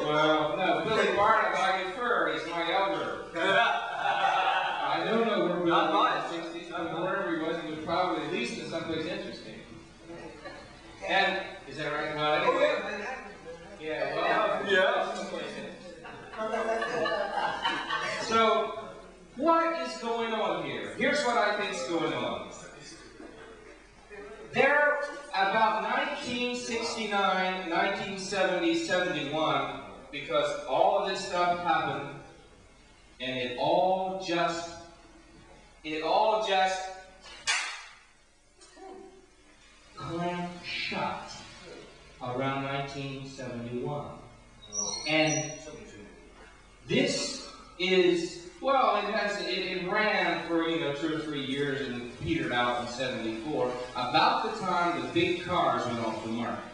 Well, no, Billy Barnett, I defer. He's my elder. I don't know where Billy was in the 60s, but wherever he was probably at least in someplace interesting. And, is that right? Well, anyway. Yeah, well, yeah. So, what is going on here? Here's what I think is going on. There, about 1969, 1970, 71, because all of this stuff happened, and it all just clamped shut around 1971. And this is, well, it ran for, 2 or 3 years and petered out in 74, about the time the big cars went off the market.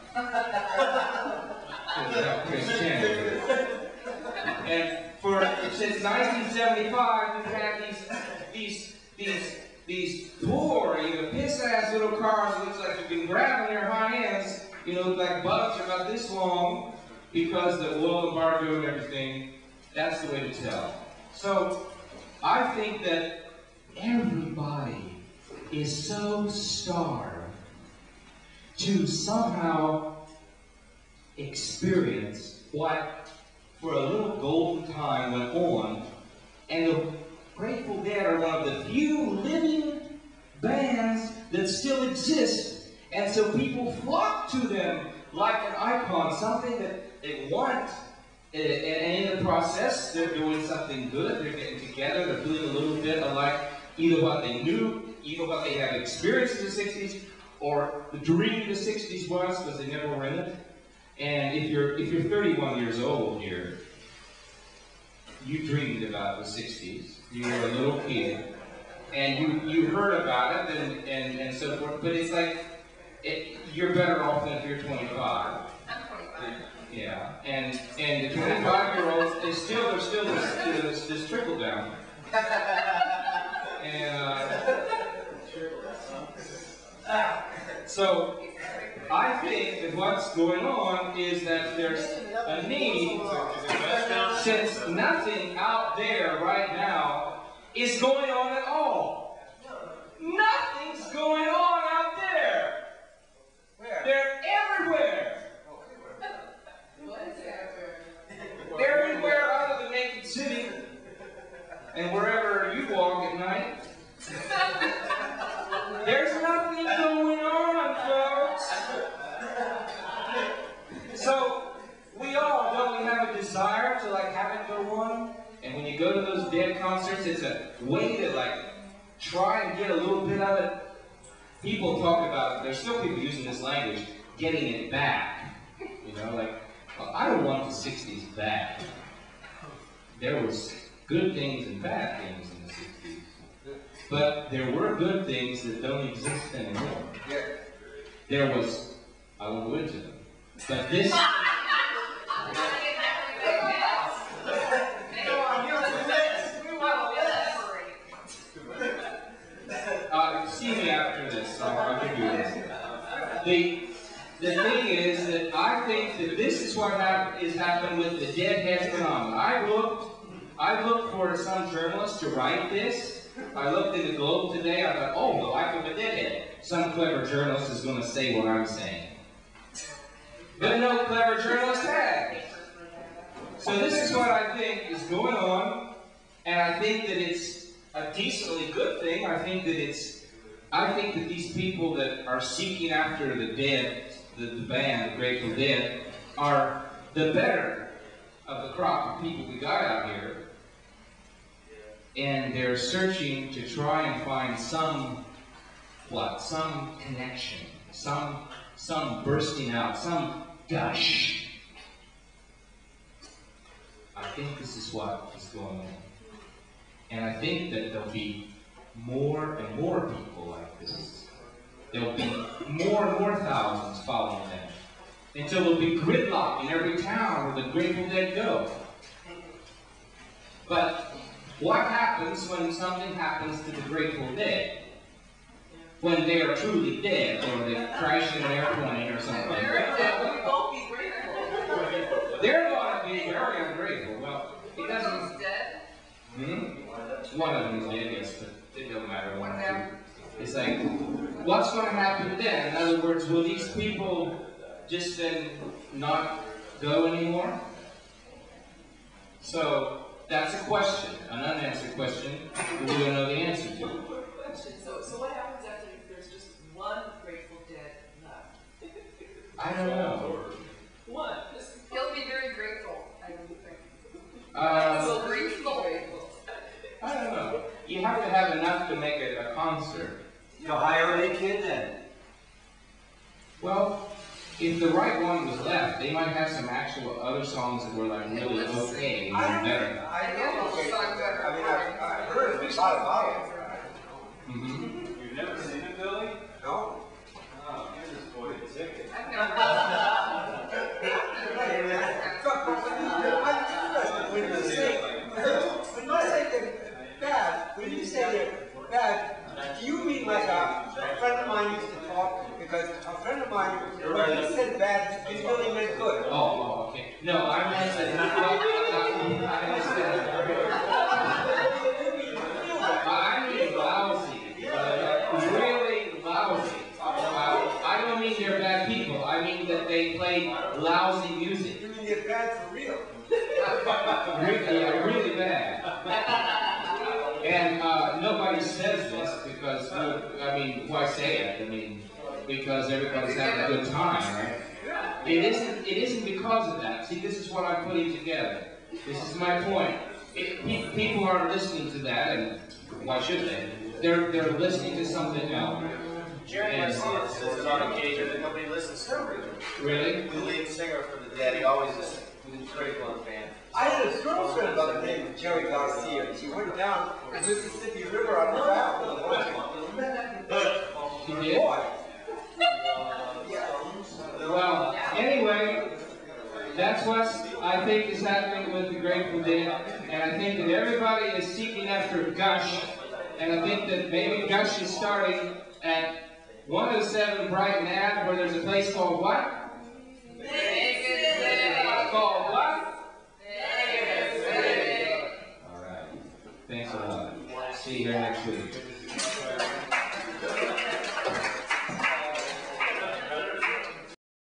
And since 1975, we've had these poor, piss-ass little cars that looks like you've been grabbing their high ends, like bugs are about this long, because the oil embargo and everything. That's the way to tell. So, I think that everybody is so starved to somehow experience what for a little golden time went on, and the Grateful Dead are one of the few living bands that still exist, and so people flock to them like an icon, something that they want. And in the process, they're doing something good. They're getting together. They're feeling a little bit alike, either what they knew, either what they had experienced in the 60s, or the dream the 60s was, because they never were in it. And if you're 31 years old here, you dreamed about the 60s. You were a little kid, and you heard about it, and so forth. But it's like you're better off than if you're 25. I'm 25. Yeah, and the 25-year-olds, there's still this trickle down. And so I think that what's going on is that there's a need, since nothing out there right now is going on at all. Nothing's going on out there. Where? They're everywhere. They're everywhere out of the naked city, and wherever you walk at night. There's nothing going on, folks. So, we all, don't we have a desire to have it go on? And when you go to those Dead concerts, it's a way to try and get a little bit of it. People talk about, there's still people using this language, getting it back. I don't want the 60s back. There was good things and bad things in the 60s. But there were good things that don't exist anymore. There was, I won't go into them. But this... see me after this, I'll give you this. The thing is that I think that this is what is happening with the Deadhead phenomenon. I looked for some journalist to write this. I looked in the Globe today. I thought, oh, the life of a Deadhead. Some clever journalist is going to say what I'm saying. But no clever journalist had. So this is what I think is going on, and I think that it's a decently good thing. I think that these people that are seeking after the Dead, the band, the Grateful Dead, are the better of the crop of people we got out here. And they're searching to try and find some connection, some bursting out, some gush. I think this is what is going on. And I think that there'll be more and more people like this. There'll be more and more thousands following them, until there'll be gridlock in every town where the Grateful Dead go. But what happens when something happens to the Grateful Dead? When they are truly dead, or they crash in an airplane or something. We won't be grateful. They're going to be very ungrateful. Well, it doesn't. Dead? One of them is dead, yes, but it doesn't matter. One or two. It's like, what's going to happen then? In other words, will these people just then not go anymore? So that's a question, an unanswered question that we don't know the answer to. So what happens after there's just one Grateful Dead left? I don't know. One. He'll be very grateful, I would think. So grateful. I don't know. You have to have enough to make it a concert. You'll hire a kid then. Well, if the right one was left, they might have some actual other songs that were like really okay, even better. I heard a lot about it. You've never seen it, Billy? No. Oh, you're just boy the ticket. I've never When you say they're bad, do you mean like a friend of mine used to talk? Because a friend of mine, when he said bad, he really meant good. Oh, okay. No, I meant that. I mean lousy. Really lousy. I don't mean they're bad people. I mean that they play lousy music. You mean they're bad for real? Really bad. And nobody says this because, I mean, why say it? I mean, because everybody's having a good time, right? It isn't because of that. See, this is what I'm putting together. This is my point. People aren't listening to that, and why should they? They're listening to something else. Jerry Garcia says it on occasion that nobody listens to him. Really? The lead singer for the Dead, he always is critical of the band. I had a girlfriend by the name of Jerry Garcia. She went down the Mississippi River on her raft. She did? Well, anyway, that's what I think is happening with the Grateful Dead, and I think that everybody is seeking after gush, and I think that maybe gush is starting at 107 Brighton Ave, where there's a place called what? Called what? All right. Thanks a lot. See you here next week.